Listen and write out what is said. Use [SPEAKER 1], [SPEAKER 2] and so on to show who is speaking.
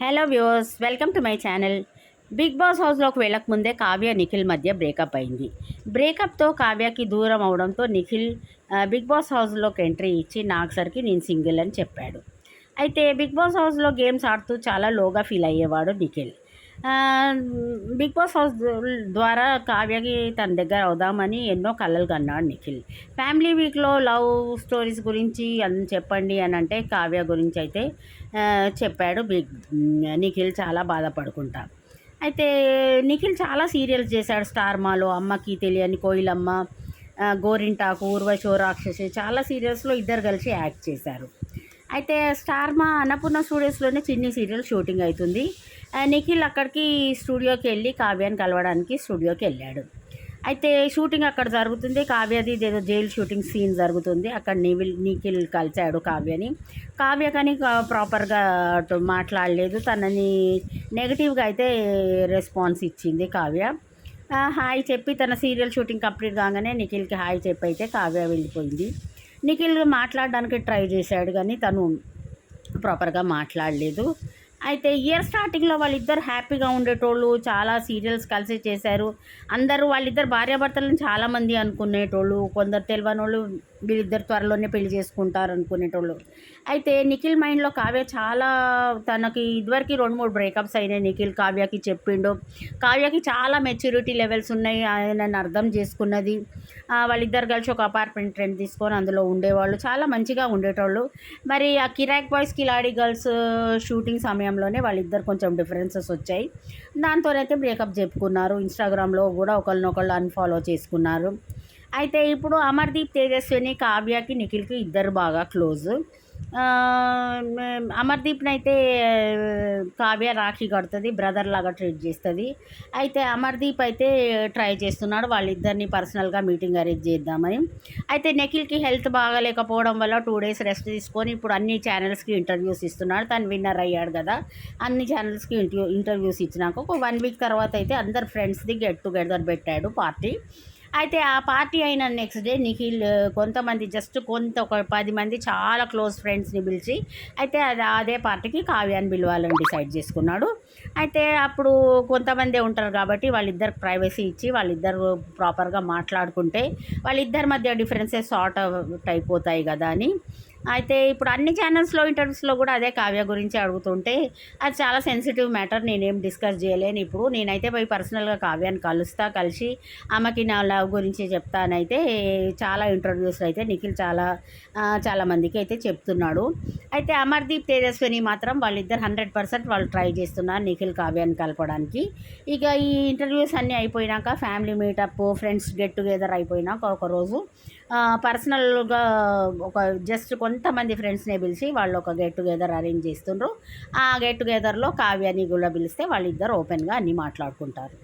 [SPEAKER 1] Hello viewers, welcome to my channel. Bigg Boss హౌస్లోకి వెళ్ళకముందే కావ్య నిఖిల్ మధ్య బ్రేకప్ అయింది. బ్రేకప్తో కావ్యకి దూరం అవడంతో నిఖిల్ బిగ్ బాస్ హౌస్లోకి ఎంట్రీ ఇచ్చి నాగసరికి నేను సింగిల్ అని చెప్పాడు. అయితే బిగ్ బాస్ హౌస్లో గేమ్స్ ఆడుతూ చాలా లోగా ఫీల్ అయ్యేవాడు నిఖిల్. ఆ, బిగ్ బాస్ హౌస్ ద్వారా కావ్యకి తన దగ్గర అవుదామని ఎన్నో కలలు కన్నాడు నిఖిల్. ఫ్యామిలీ వీక్లో లవ్ స్టోరీస్ గురించి అని చెప్పండి అని అంటే కావ్య గురించి అయితే చెప్పాడు నిఖిల్ చాలా బాధపడుకుంటా. అయితే నిఖిల్ చాలా సీరియల్స్ చేశాడు. స్టార్ మాలో, అమ్మకి తెలియని కోయిలమ్మ, గోరింటాకు, ఊర్వశో రాక్షసి, చాలా సీరియల్స్లో ఇద్దరు కలిసి యాక్ట్ చేశారు. అయితే స్టార్ మా అన్నపూర్ణ స్టూడియోస్లోనే చిన్ని సీరియల్ షూటింగ్ అవుతుంది. నిఖిల్ అక్కడికి స్టూడియోకి వెళ్ళి కావ్యాన్ని కలవడానికి స్టూడియోకి వెళ్ళాడు. అయితే షూటింగ్ అక్కడ జరుగుతుంది. కావ్యది ఏదో జైలు షూటింగ్ సీన్ జరుగుతుంది. అక్కడ నిఖిల్ కలిశాడు కావ్యని. కావ్య కానీ ప్రాపర్గా అటు మాట్లాడలేదు. తనని నెగిటివ్గా అయితే రెస్పాన్స్ ఇచ్చింది కావ్య. హాయ్ చెప్పి తన సీరియల్ షూటింగ్ కంప్లీట్ కాగానే నిఖిల్కి హాయ్ చెప్పి అయితే కావ్య వెళ్ళిపోయింది. నిఖిల్ మాట్లాడడానికి ట్రై చేశాడు కానీ తను ప్రాపర్గా మాట్లాడలేదు. అయితే ఇయర్ స్టార్టింగ్లో వాళ్ళిద్దరు హ్యాపీగా ఉండేటోళ్ళు, చాలా సీరియల్స్ కలిసి చేశారు. అందరూ వాళ్ళిద్దరు భార్యాభర్తలను చాలామంది అనుకునేటోళ్ళు, కొందరు తెలియని వాళ్ళు వీళ్ళిద్దరు త్వరలోనే పెళ్లి చేసుకుంటారు అనుకునేటోళ్ళు. అయితే నిఖిల్ మైండ్లో కావ్య చాలా, తనకి ఇదివరకు 2-3 బ్రేకప్స్ అయినాయి. నిఖిల్ కావ్యకి చెప్పిండు. కావ్యకి చాలా మెచ్యూరిటీ లెవెల్స్ ఉన్నాయి, ఆయనను అర్థం చేసుకున్నది. వాళ్ళిద్దరు కలిసి ఒక అపార్ట్మెంట్ రెంట్ తీసుకొని అందులో ఉండేవాళ్ళు, చాలా మంచిగా ఉండేటోళ్ళు. మరి ఆ కిరాక్ బాయ్స్ కిలాడి గర్ల్స్ షూటింగ్ సమయంలోనే వాళ్ళిద్దరు కొంచెం డిఫరెన్సెస్ వచ్చాయి. దాంతోనైతే బ్రేకప్ చెప్పుకున్నారు. ఇన్స్టాగ్రామ్లో కూడా ఒకళ్ళనొకళ్ళు అన్ఫాలో చేసుకున్నారు. అయితే ఇప్పుడు అమర్దీప్, తేజస్విని, కావ్యకి, నిఖిల్కి ఇద్దరు బాగా క్లోజ్. అమర్దీప్ని అయితే కావ్య రాఖీ కడుతుంది, బ్రదర్ లాగా ట్రీట్ చేస్తుంది. అయితే అమర్దీప్ అయితే ట్రై చేస్తున్నాడు వాళ్ళిద్దరిని పర్సనల్గా మీటింగ్ అరేంజ్ చేద్దామని. అయితే నిఖిల్కి హెల్త్ బాగాలేకపోవడం వల్ల 2 days రెస్ట్ తీసుకొని ఇప్పుడు అన్ని ఛానల్స్కి ఇంటర్వ్యూస్ ఇస్తున్నాడు. తను విన్నర్ అయ్యాడు కదా, అన్ని ఛానల్స్కి ఇంటర్వ్యూస్ ఇచ్చినాక ఒక 1 week తర్వాత అయితే అందరు ఫ్రెండ్స్ది గెట్ టుగెదర్ పెట్టాడు పార్టీ. అయితే ఆ పార్టీ అయిన నెక్స్ట్ డే నిఖిల్ కొంతమంది ఒక 10 మంది చాలా క్లోజ్ ఫ్రెండ్స్ని పిలిచి అయితే అదే పార్టీకి కావ్యాన్ని పిలవాలని డిసైడ్ చేసుకున్నాడు. అయితే అప్పుడు కొంతమందే ఉంటారు కాబట్టి వాళ్ళిద్దరికి ప్రైవసీ ఇచ్చి వాళ్ళిద్దరు ప్రాపర్గా మాట్లాడుకుంటే వాళ్ళిద్దరి మధ్య డిఫరెన్సెస్ సార్ట్ అవుట్ అయిపోతాయి కదా అని. అయితే ఇప్పుడు అన్ని ఛానల్స్లో ఇంటర్వ్యూస్లో కూడా అదే కావ్య గురించి అడుగుతుంటే అది చాలా సెన్సిటివ్ మ్యాటర్, నేనేం డిస్కస్ చేయలేను. ఇప్పుడు నేనైతే పోయి పర్సనల్గా కావ్యాన్ని కలిసి ఆమెకి నా లవ్ గురించి చెప్తానైతే చాలా ఇంటర్వ్యూస్లో అయితే నిఖిల్ చాలా మందికి అయితే చెప్తున్నాడు. అయితే అమర్దీప్, తేజస్విని మాత్రం వాళ్ళిద్దరు 100% వాళ్ళు ట్రై చేస్తున్నారు నిఖిల్ కావ్యాన్ని కలపడానికి. ఇక ఈ ఇంటర్వ్యూస్ అన్నీ అయిపోయినాక family meetup, friends get together అయిపోయినాక ఒకరోజు పర్సనల్గా ఒక జస్ట్ కొంతమంది ఫ్రెండ్స్ని పిలిచి వాళ్ళు ఒక గెట్ టుగెదర్ అరేంజ్ చేస్తుండ్రు. ఆ గెట్ టుగెదర్లో కావ్యాని కూడా పిలిస్తే వాళ్ళిద్దరు ఓపెన్గా అన్నీ మాట్లాడుకుంటారు.